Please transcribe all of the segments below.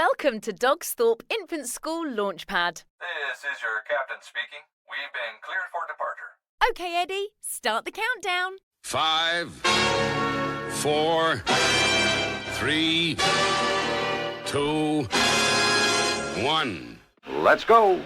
Welcome to Dogsthorpe Infant School LaunchPad. This is your captain speaking. We've been cleared for departure. Okay, Eddie, start the countdown. 5, 4, 3, 2, 1. Let's go.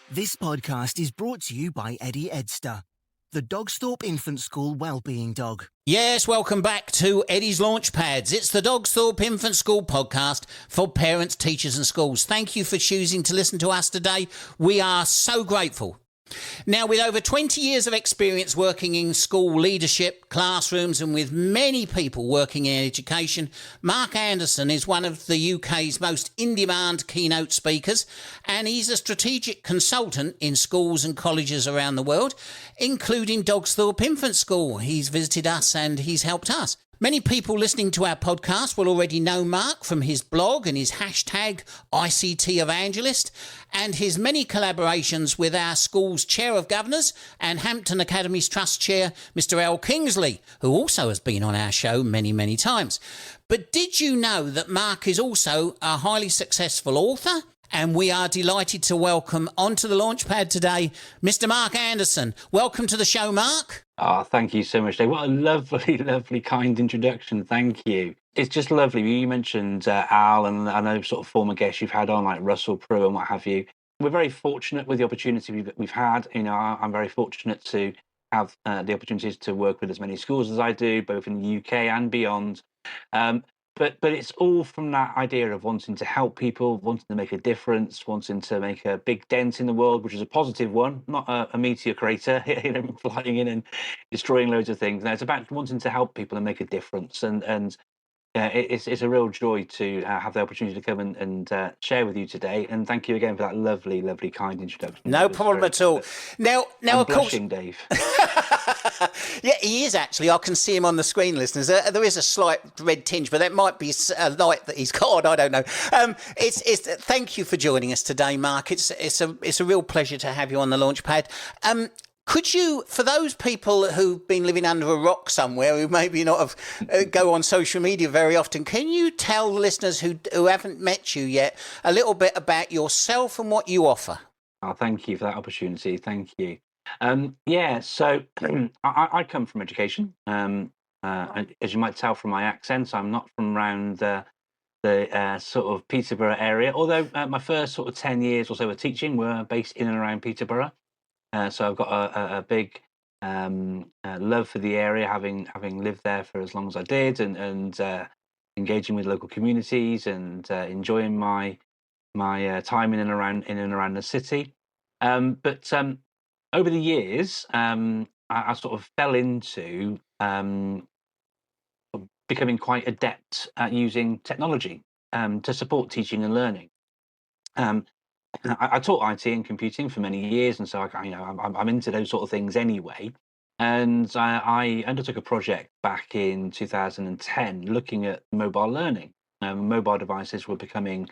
This podcast is brought to you by Eddie Edster, the Dogsthorpe Infant School Wellbeing Dog. Yes, welcome back to Eddie's LaunchPads. It's the Dogsthorpe Infant School podcast for parents, teachers and schools. Thank you for choosing to listen to us today. We are so grateful. Now, with over 20 years of experience working in school leadership, classrooms and with many people working in education, Mark Anderson is one of the UK's most in-demand keynote speakers, and he's a strategic consultant in schools and colleges around the world, including Dogsthorpe Infant School. He's visited us and he's helped us. Many people listening to our podcast will already know Mark from his blog and his hashtag ICT Evangelist and his many collaborations with our school's Chair of Governors and Hampton Academy's Trust Chair, Mr. L. Kingsley, who also has been on our show many, many times. But did you know that Mark is also a highly successful author? And we are delighted to welcome onto the Launchpad today, Mr. Mark Anderson. Welcome to the show, Mark. Oh, thank you so much, Dave. What a lovely, lovely, kind introduction. Thank you. It's just lovely. You mentioned Al, and I know sort of former guests you've had on, like Russell Prue and what have you. We're very fortunate with the opportunity we've had. You know, I'm very fortunate to have the opportunities to work with as many schools as I do, both in the UK and beyond. But it's all from that idea of wanting to help people, wanting to make a difference, wanting to make a big dent in the world, which is a positive one, not a meteor crater, flying in and destroying loads of things. No, it's about wanting to help people and make a difference. And it's a real joy to have the opportunity to come and share with you today. And thank you again for that lovely, lovely, kind introduction. No problem at all. Now, I'm of course, blushing, Dave. Yeah, he is actually. I can see him on the screen, listeners. There is a slight red tinge, but that might be a light that he's got on. I don't know. Thank you for joining us today, Mark. It's a real pleasure to have you on the Launchpad. Could you, for those people who've been living under a rock somewhere, who maybe not have go on social media very often, can you tell listeners who haven't met you yet a little bit about yourself and what you offer? Oh, thank you for that opportunity. Thank you. So I come from education. As you might tell from my accent, I'm not from around the sort of Peterborough area, although my first sort of 10 years or so of teaching were based in and around Peterborough. So I've got a big love for the area, having lived there for as long as I did, and engaging with local communities and enjoying my time in and around the city. But over the years, I sort of fell into becoming quite adept at using technology to support teaching and learning. I taught IT and computing for many years, and so I'm into those sort of things anyway. And I undertook a project back in 2010 looking at mobile learning. Mobile devices were becoming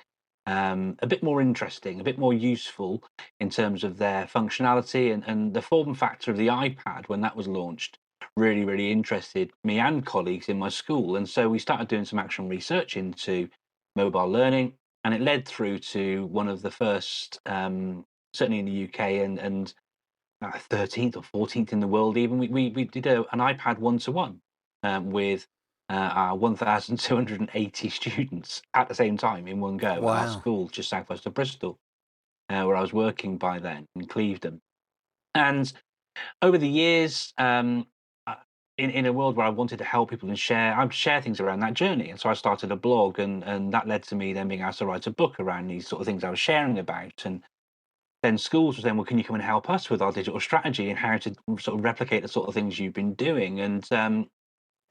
a bit more interesting, a bit more useful in terms of their functionality, and the form factor of the iPad when that was launched really, really interested me and colleagues in my school. And so we started doing some actual research into mobile learning, and it led through to one of the first, certainly in the UK and 13th or 14th in the world even, we did an iPad one-to-one with our 1,280 students at the same time in one go. Wow. At our school just southwest of Bristol, where I was working by then in Clevedon. And over the years, in a world where I wanted to help people and I'd share things around that journey. And so I started a blog, and that led to me then being asked to write a book around these sort of things I was sharing about. And then schools were saying, well, can you come and help us with our digital strategy and how to sort of replicate the sort of things you've been doing? And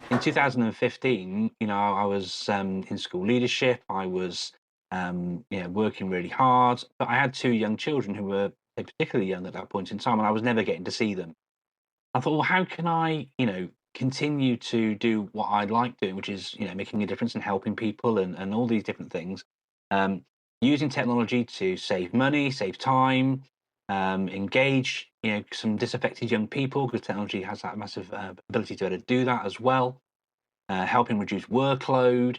in 2015, I was in school leadership. I was, working really hard, but I had two young children who were particularly young at that point in time, and I was never getting to see them. I thought, well, how can I, continue to do what I like doing, which is, making a difference and helping people and all these different things, um, using technology to save money, save time, engage, some disaffected young people because technology has that massive ability to be able to do that as well, helping reduce workload.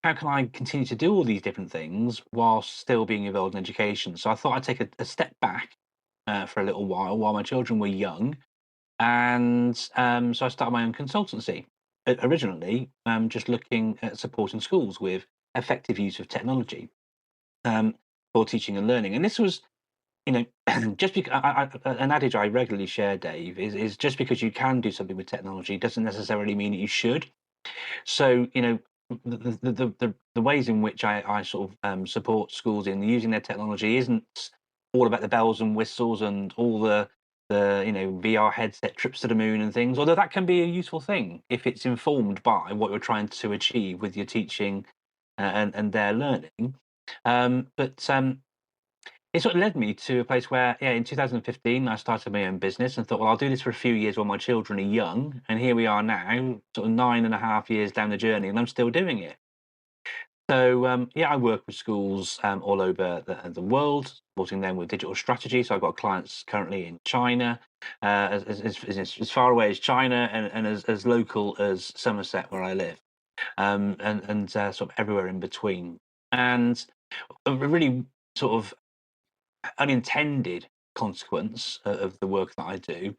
How can I continue to do all these different things while still being involved in education? So I thought I'd take a step back for a little while my children were young, and so I started my own consultancy. Originally, just looking at supporting schools with effective use of technology um, for teaching and learning. And this was, you know, just because an adage I regularly share, Dave, is just because you can do something with technology doesn't necessarily mean that you should. So, the ways in which I sort of support schools in using their technology isn't all about the bells and whistles and all the VR headset trips to the moon and things. Although that can be a useful thing if it's informed by what you're trying to achieve with your teaching and their learning. But it sort of led me to a place where, yeah, in 2015, I started my own business and thought, well, I'll do this for a few years while my children are young. And here we are now, sort of 9.5 years down the journey, and I'm still doing it. So, yeah, I work with schools all over the world, supporting them with digital strategy. So I've got clients currently in China, as far away as China and as local as Somerset, where I live, and sort of everywhere in between. And a really sort of unintended consequence of the work that I do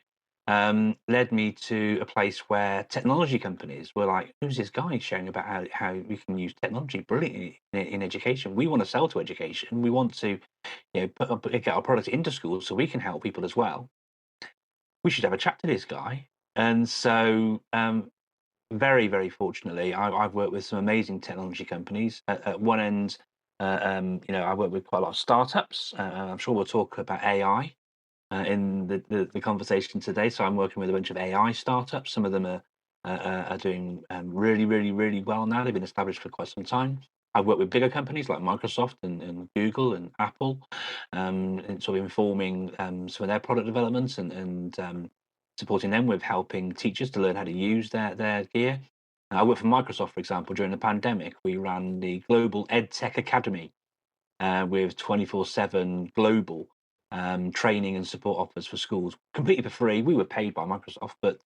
led me to a place where technology companies were like, "Who's this guy sharing about how we can use technology brilliantly in education? We want to sell to education. We want to, get our product into schools so we can help people as well. We should have a chat to this guy." And so, very, very fortunately, I've worked with some amazing technology companies. At one end, I work with quite a lot of startups. I'm sure we'll talk about AI in the conversation today. So I'm working with a bunch of AI startups. Some of them are doing really, really, really well now. They've been established for quite some time. I've worked with bigger companies like Microsoft and Google and Apple, and sort of informing some of their product developments and supporting them with helping teachers to learn how to use their gear. I worked for Microsoft, for example, during the pandemic. We ran the Global EdTech Academy with 24/7 global training and support offers for schools, completely for free. We were paid by Microsoft, but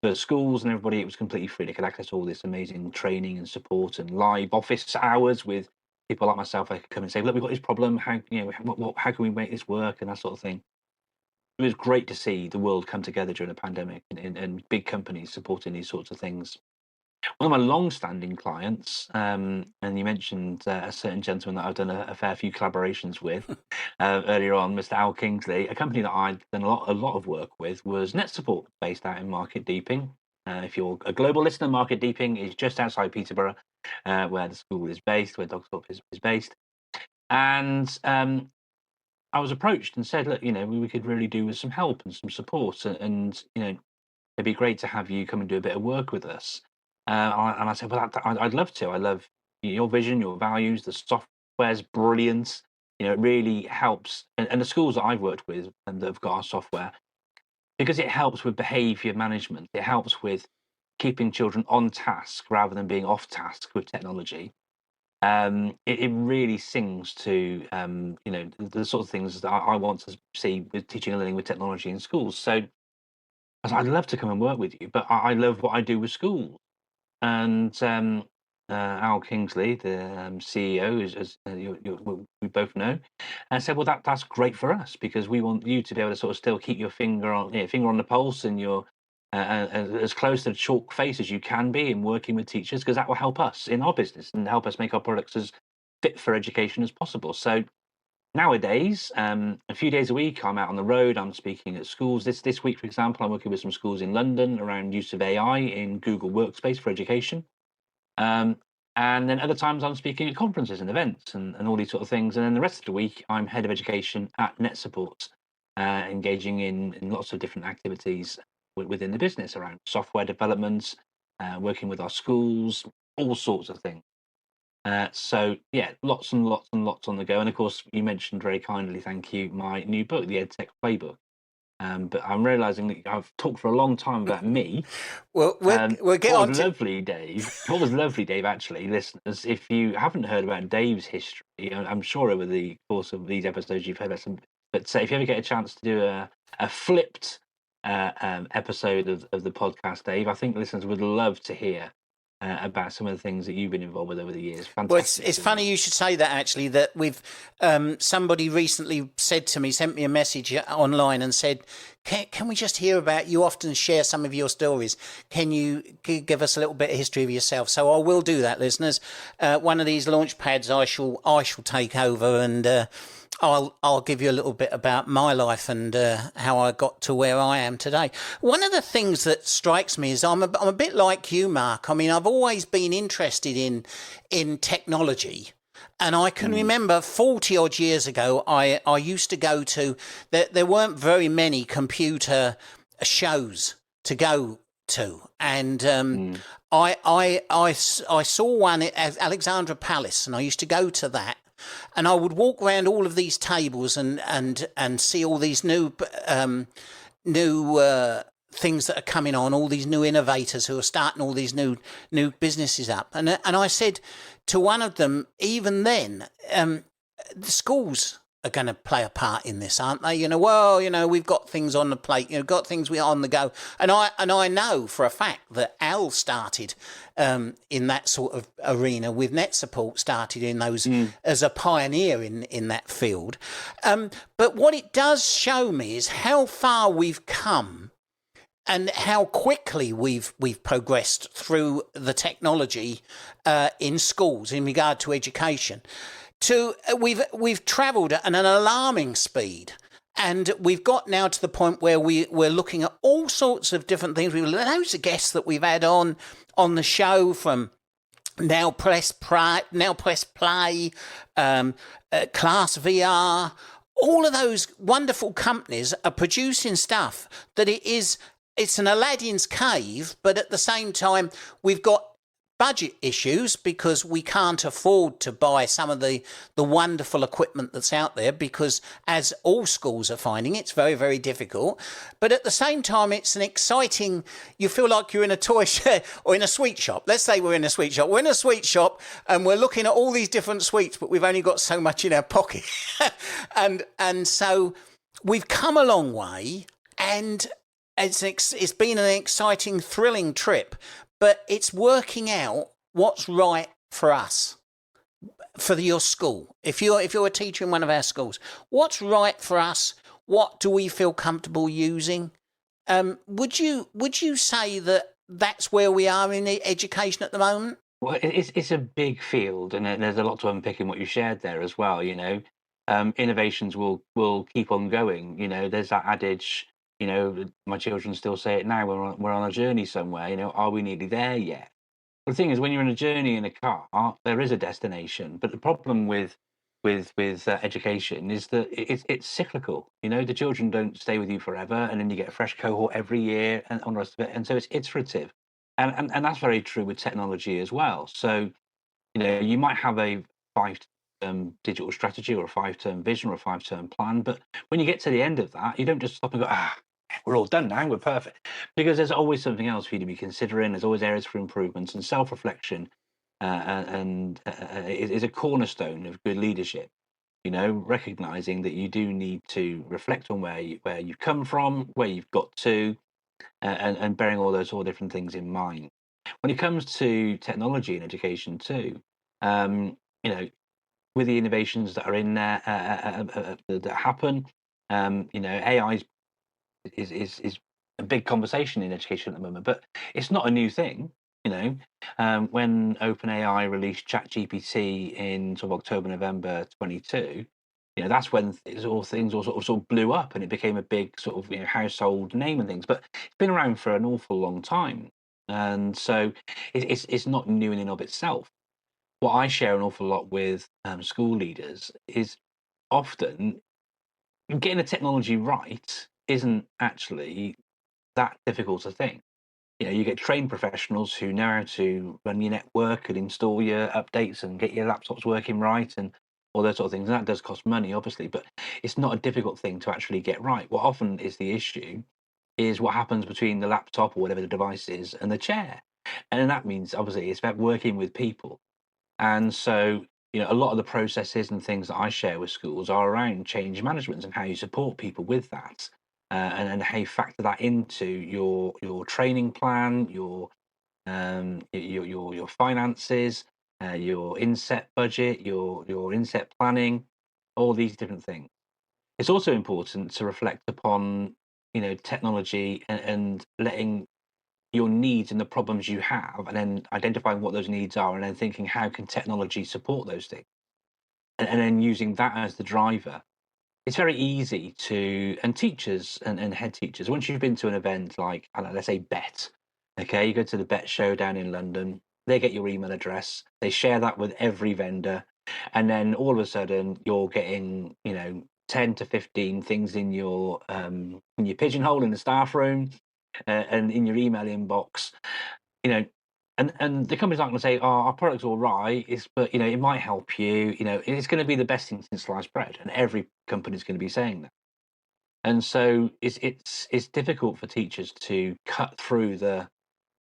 for schools and everybody, it was completely free. They could access all this amazing training and support and live office hours with people like myself. I could come and say, "Look, we've got this problem. How how can we make this work?" and that sort of thing. It was great to see the world come together during a pandemic and big companies supporting these sorts of things. One of my long-standing clients, and you mentioned a certain gentleman that I've done a fair few collaborations with earlier on, Mr. Al Kingsley. A company that I'd done a lot of work with was Net Support, based out in Market Deeping. If you're a global listener, Market Deeping is just outside Peterborough, where the school is based, where Dogsthorpe is based. And I was approached and said, "Look, we could really do with some help and some support, and it'd be great to have you come and do a bit of work with us." And I said, "Well, I'd love to. I love your vision, your values. The software's brilliant. It really helps." And the schools that I've worked with and that have got our software, because it helps with behaviour management. It helps with keeping children on task rather than being off task with technology. It really sings to the sort of things that I want to see with teaching and learning with technology in schools. So I said, "I'd love to come and work with you, but I love what I do with schools." And Al Kingsley, the CEO, as we both know, and said, "Well, that's great for us because we want you to be able to sort of still keep your finger on the pulse and your as close to the chalk face as you can be in working with teachers, because that will help us in our business and help us make our products as fit for education as possible." So nowadays, a few days a week, I'm out on the road. I'm speaking at schools. This week, for example, I'm working with some schools in London around use of AI in Google Workspace for education. Um, and then other times I'm speaking at conferences and events and all these sort of things. And then the rest of the week, I'm head of education at Net Support, engaging in lots of different activities within the business around software development, working with our schools, all sorts of things. So yeah, lots and lots and lots on the go. And of course, you mentioned very kindly, thank you, my new book, the EdTech Playbook. But I'm realizing that I've talked for a long time about me. Well, we'll get What on was to. lovely, Dave. What was lovely, Dave, actually, listeners, if you haven't heard about Dave's history, I'm sure over the course of these episodes you've heard about some, but if you ever get a chance to do a flipped episode of the podcast, Dave, I think listeners would love to hear about some of the things that you've been involved with over the years. Well, Fantastic. it's funny you should say that, actually, that we've somebody recently said to me, sent me a message online and said, can we just hear about, you often share some of your stories. Can you give us a little bit of history of yourself? So I will do that, listeners. One of these launch pads I shall take over, and I'll give you a little bit about my life and how I got to where I am today. One of the things that strikes me is I'm a bit like you, Mark. I mean, I've always been interested in technology. And I can remember 40 odd years ago, I used to go to, there weren't very many computer shows to go to. And I saw one at Alexandra Palace, and I used to go to that. And I would walk around all of these tables and see all these new things that are coming on, all these new innovators who are starting all these new businesses up. And I said to one of them, even then, the schools are going to play a part in this, aren't they? We've got things on the plate, got things we are on the go. And I know for a fact that Al started in that sort of arena with Net Support, started in those as a pioneer in that field. But what it does show me is how far we've come and how quickly we've progressed through the technology in schools in regard to education. We've travelled at an alarming speed, and we've got now to the point where we're looking at all sorts of different things. We've loads of guests that we've had on the show, from Now Press Play, Class VR. All of those wonderful companies are producing stuff that it's an Aladdin's cave, but at the same time we've got budget issues because we can't afford to buy some of the wonderful equipment that's out there, because as all schools are finding, it's very, very difficult. But at the same time, it's an exciting, you feel like you're in a toy shop or in a sweet shop. Let's say we're in a sweet shop. We're in a sweet shop and we're looking at all these different sweets, but we've only got so much in our pocket. and so we've come a long way, and it's been an exciting, thrilling trip. But it's working out what's right for us, for your school. If you're a teacher in one of our schools, what's right for us? What do we feel comfortable using? Would you say that that's where we are in education at the moment? Well, it's a big field, and there's a lot to unpick in what you shared there as well. Innovations will keep on going. There's that adage. My children still say it now. We're on a journey somewhere. Are we nearly there yet? But the thing is, when you're on a journey in a car, there is a destination. But the problem with education is that it's cyclical. The children don't stay with you forever, and then you get a fresh cohort every year, and on the rest of it. And so it's iterative, and that's very true with technology as well. So you might have a 5-term digital strategy or a 5-term vision or a 5-term plan, but when you get to the end of that, you don't just stop and go, we're all done now, we're perfect, because there's always something else for you to be considering. There's always areas for improvements, and self-reflection is a cornerstone of good leadership. Recognizing that you do need to reflect on where you've come from, where you've got to, and bearing all those different things in mind. When it comes to technology and education too, with the innovations that are in there that happen, AI is a big conversation in education at the moment, but it's not a new thing. When OpenAI released ChatGPT in sort of October, November 22, that's when things all sort of blew up, and it became a big sort of household name and things. But it's been around for an awful long time, and so it's not new in and of itself. What I share an awful lot with school leaders is often getting the technology right isn't actually that difficult a thing. You get trained professionals who know how to run your network and install your updates and get your laptops working right and all those sort of things. And that does cost money, obviously, but it's not a difficult thing to actually get right. What often is the issue is what happens between the laptop or whatever the device is and the chair. And that means, obviously, it's about working with people. And so, a lot of the processes and things that I share with schools are around change management and how you support people with that, and how you factor that into your training plan, your finances, your inset budget, your inset planning, all these different things. It's also important to reflect upon technology and letting your needs and the problems you have, and then identifying what those needs are, and then thinking how can technology support those things, and then using that as the driver. It's very easy to, and teachers and head teachers, once you've been to an event like, I don't know, let's say Bet, okay, you go to the Bet show down in London, they get your email address, they share that with every vendor, and then all of a sudden you're getting 10 to 15 things in your pigeonhole in the staff room, and in your email inbox, you know, and the company's not going to say, "Oh, our product's all right," but it might help you. It's going to be the best thing since sliced bread, and every company's going to be saying that. And so it's difficult for teachers to cut through the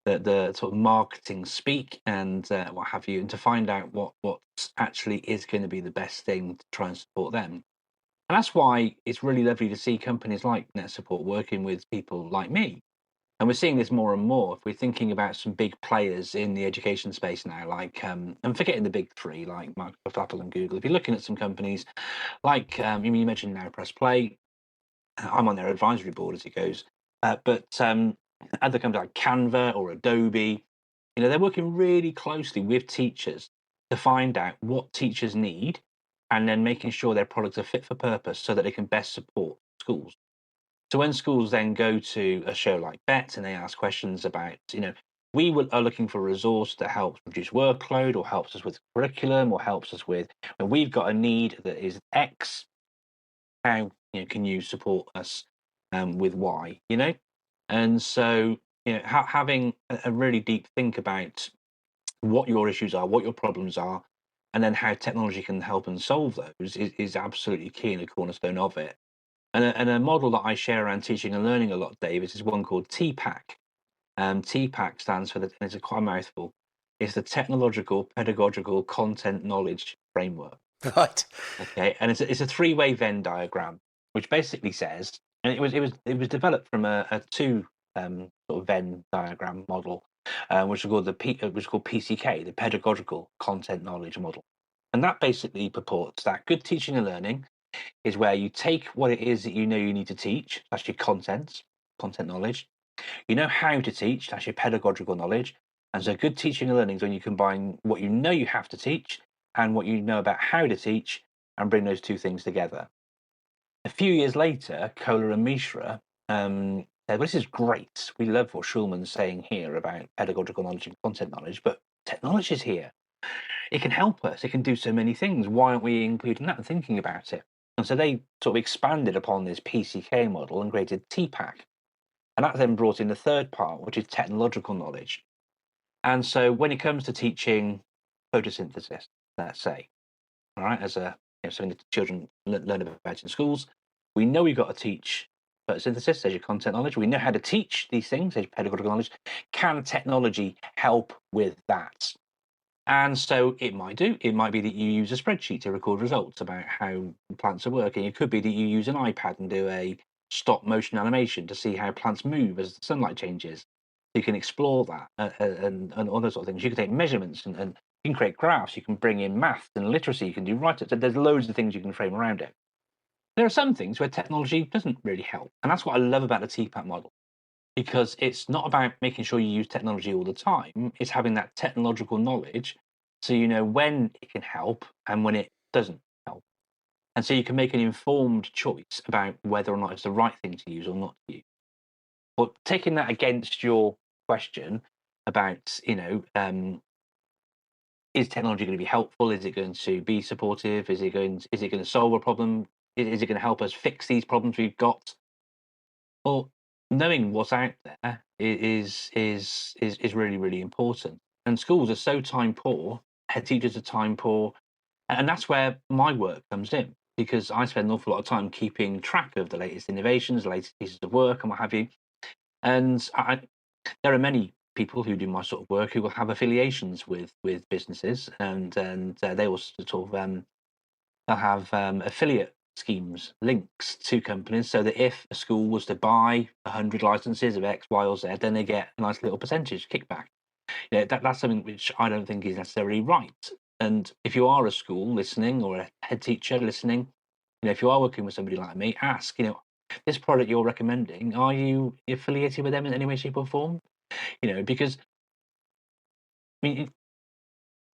sort of marketing speak and what have you, and to find out what actually is going to be the best thing to try and support them. And that's why it's really lovely to see companies like Net Support working with people like me. And we're seeing this more and more. If we're thinking about some big players in the education space now, like, I'm forgetting the big three, like Microsoft, Apple, and Google. If you're looking at some companies like, you mentioned Now Press Play, I'm on their advisory board as it goes. But other companies like Canva or Adobe, they're working really closely with teachers to find out what teachers need, and then making sure their products are fit for purpose so that they can best support schools. So when schools then go to a show like Bet and they ask questions about, are looking for a resource that helps reduce workload or helps us with curriculum or helps us with, when we've got a need that is X, how can you support us with Y, And so, having a really deep think about what your issues are, what your problems are, and then how technology can help and solve those is absolutely key and a cornerstone of it. And a model that I share around teaching and learning a lot, Dave, is one called TPAC. TPAC stands for, and it's quite a mouthful, it's the Technological Pedagogical Content Knowledge Framework. Right. Okay, and it's a three-way Venn diagram, which basically says, and it was developed from a two sort of Venn diagram model, which was called PCK, the Pedagogical Content Knowledge Model, and that basically purports that good teaching and learning is where you take what it is that you know you need to teach, that's your content knowledge. You know how to teach, that's your pedagogical knowledge. And so good teaching and learning is when you combine what you know you have to teach and what you know about how to teach and bring those two things together. A few years later, Kohler and Mishra said, well, this is great. We love what Schulman's saying here about pedagogical knowledge and content knowledge, but technology is here. It can help us. It can do so many things. Why aren't we including that and thinking about it? And so they sort of expanded upon this PCK model and created TPAC. And that then brought in the third part, which is technological knowledge. And so when it comes to teaching photosynthesis, let's say, all right, as something that children learn about in schools, we know we've got to teach photosynthesis as your content knowledge. We know how to teach these things as your pedagogical knowledge. Can technology help with that? And so it might be that you use a spreadsheet to record results about how plants are working. It could be that you use an iPad and do a stop motion animation to see how plants move as the sunlight changes. You can explore that and other sort of things. You can take measurements and you can create graphs. You can bring in math and literacy. You can do write-ups. So there's loads of things you can frame around it. There are some things where technology doesn't really help. And that's what I love about the TPAC model, because it's not about making sure you use technology all the time. It's having that technological knowledge so you know when it can help and when it doesn't help. And so you can make an informed choice about whether or not it's the right thing to use or not to use. But taking that against your question about, is technology going to be helpful? Is it going to be supportive? Is it going to solve a problem? Is it going to help us fix these problems we've got? Well, knowing what's out there is really, really important. And schools are so time poor, head teachers are time poor, and that's where my work comes in, because I spend an awful lot of time keeping track of the latest innovations, the latest pieces of work, and what have you. And there are many people who do my sort of work who will have affiliations with businesses, and they will sort of they'll have affiliate schemes, links to companies, so that if a school was to buy 100 licenses of X, Y, or Z, then they get a nice little percentage kickback. That's something which I don't think is necessarily right. And if you are a school listening, or a head teacher listening, if you are working with somebody like me, ask, this product you're recommending, are you affiliated with them in any way, shape, or form? Because I mean,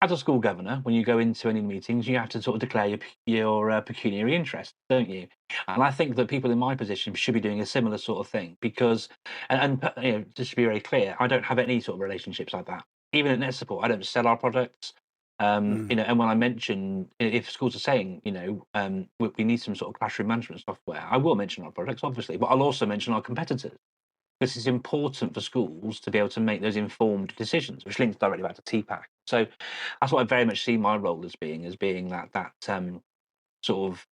as a school governor, when you go into any meetings, you have to sort of declare your pecuniary interest, don't you? And I think that people in my position should be doing a similar sort of thing, because, just to be very clear, I don't have any sort of relationships like that. Even at Net Support, I don't sell our products. And when I mention, if schools are saying, we need some sort of classroom management software, I will mention our products, obviously, but I'll also mention our competitors. This is important for schools to be able to make those informed decisions, which links directly back to TPAC. So that's what I very much see my role as being that sort of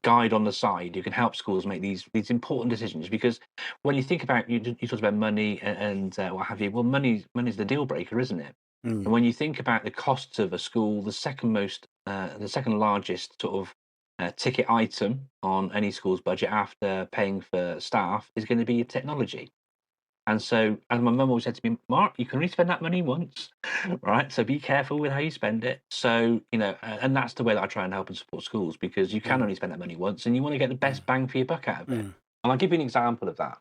guide on the side who can help schools make these important decisions. Because when you think about, you talked about money and what have you. Well, money's the deal breaker, isn't it? And when you think about the costs of a school, the second largest sort of ticket item on any school's budget after paying for staff is going to be technology. And so, as my mum always said to me, Mark, you can only spend that money once, right? So be careful with how you spend it. So, and that's the way that I try and help and support schools, because you can only spend that money once, and you want to get the best bang for your buck out of it. And I'll give you an example of that.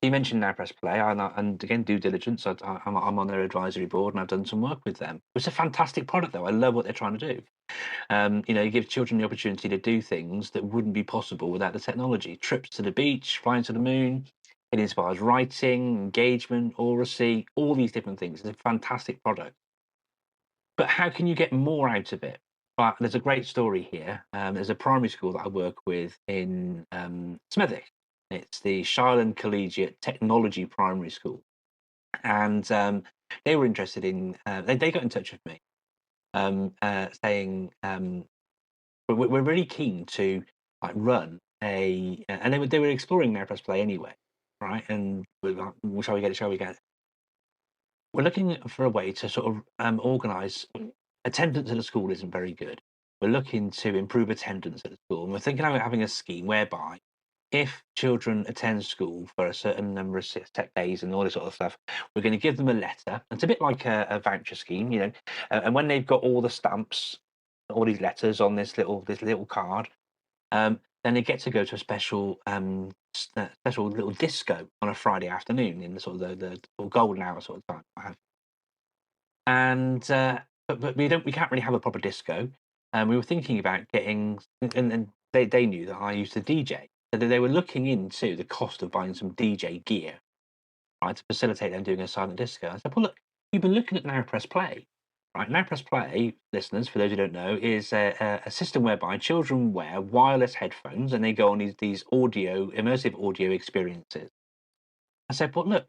You mentioned Now Press Play, and again, due diligence. I'm on their advisory board, and I've done some work with them. It's a fantastic product, though. I love what they're trying to do. It gives children the opportunity to do things that wouldn't be possible without the technology. Trips to the beach, flying to the moon. It inspires writing, engagement, oracy, all these different things. It's a fantastic product. But how can you get more out of it? But there's a great story here. There's a primary school that I work with in Smethwick. It's the Shireland Collegiate Technology Primary School. And they were interested in, they got in touch with me, saying, we're really keen to run and they were exploring Now Press Play anyway, right? And shall we get it? We're looking for a way to sort of organise attendance at the school isn't very good. We're looking to improve attendance at the school, and we're thinking about having a scheme whereby if children attend school for a certain number of set days and all this sort of stuff, we're going to give them a letter. It's a bit like a voucher scheme, and when they've got all the stamps, all these letters on this little card, then they get to go to a special little disco on a Friday afternoon in the sort of the golden hour sort of time. And but we can't really have a proper disco. And we were thinking about getting, and they knew that I used to DJ. So they were looking into the cost of buying some DJ gear, right, to facilitate them doing a silent disco. I said, well, look, you've been looking at Now Press Play, right? Now Press Play, listeners, for those who don't know, is a system whereby children wear wireless headphones and they go on these immersive audio experiences. I said, well, look,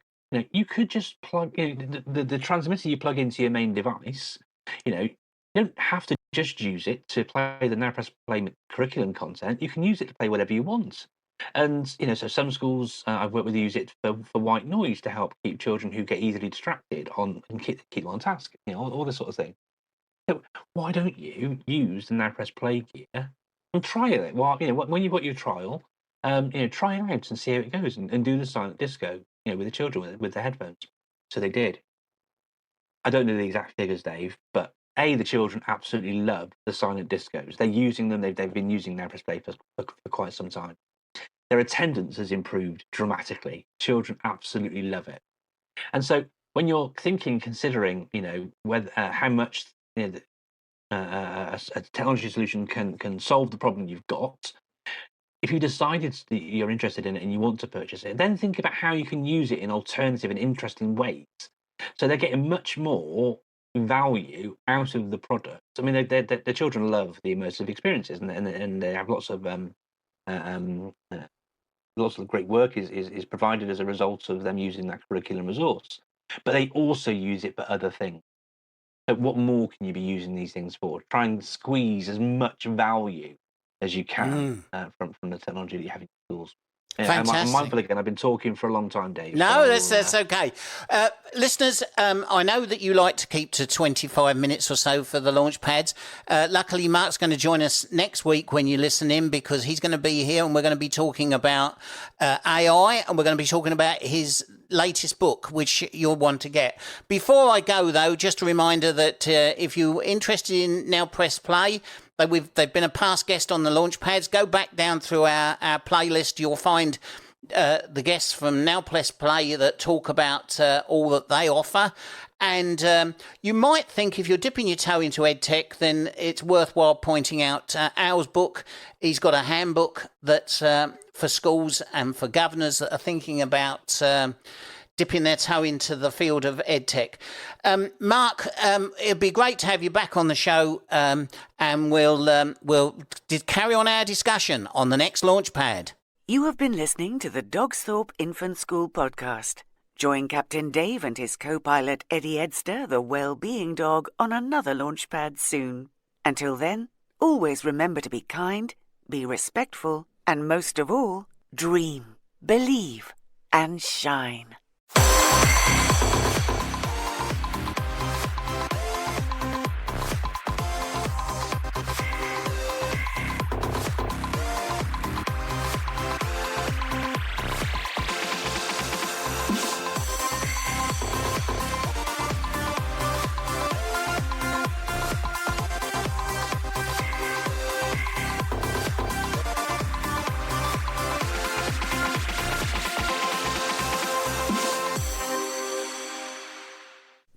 you could just plug the transmitter you plug into your main device. You don't have to just use it to play the Now Press Play curriculum content. You can use it to play whatever you want. And so some schools I've worked with use it for white noise to help keep children who get easily distracted and keep them on task. All this sort of thing. So why don't you use the Now Press Play gear and trial it? Well, when you've got your trial, try it out and see how it goes, and do the silent disco, with the children with the headphones. So they did. I don't know the exact figures, Dave, but the children absolutely love the silent discos. They're using them. They've been using Now Press Play for quite some time. Their attendance has improved dramatically. Children absolutely love it. And so when you're considering, whether how much a technology solution can solve the problem you've got, if you decided that you're interested in it and you want to purchase it, then think about how you can use it in alternative and interesting ways. So they're getting much more value out of the product. I mean, the children love the immersive experiences, and they have lots of lots of the great work is provided as a result of them using that curriculum resource. But they also use it for other things. So what more can you be using these things for? Try and squeeze as much value as you can from the technology that you have in schools. I'm Fantastic. mindful again. I've been talking for a long time, Dave. No, so that's okay. Listeners, I know that you like to keep to 25 minutes or so for the launch pads. Luckily, Mark's going to join us next week when you listen in, because he's going to be here and we're going to be talking about AI, and we're going to be talking about his latest book, which you'll want to get. Before I go, though, just a reminder that if you're interested in Now Press Play, they've been a past guest on the Launchpads. Go back down through our playlist. You'll find the guests from Now Press Play that talk about all that they offer. And you might think, if you're dipping your toe into EdTech, then it's worthwhile pointing out Al's book. He's got a handbook that's for schools and for governors that are thinking about dipping their toe into the field of EdTech. Mark, it'd be great to have you back on the show, and we'll carry on our discussion on the next Launchpad. You have been listening to the Dogsthorpe Infant School podcast. Join Captain Dave and his co-pilot Eddie Edster, the well-being dog, on another Launchpad soon. Until then, always remember to be kind, be respectful, and most of all, dream, believe, and shine.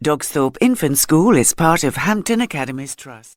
Dogsthorpe Infant School is part of Hampton Academies Trust.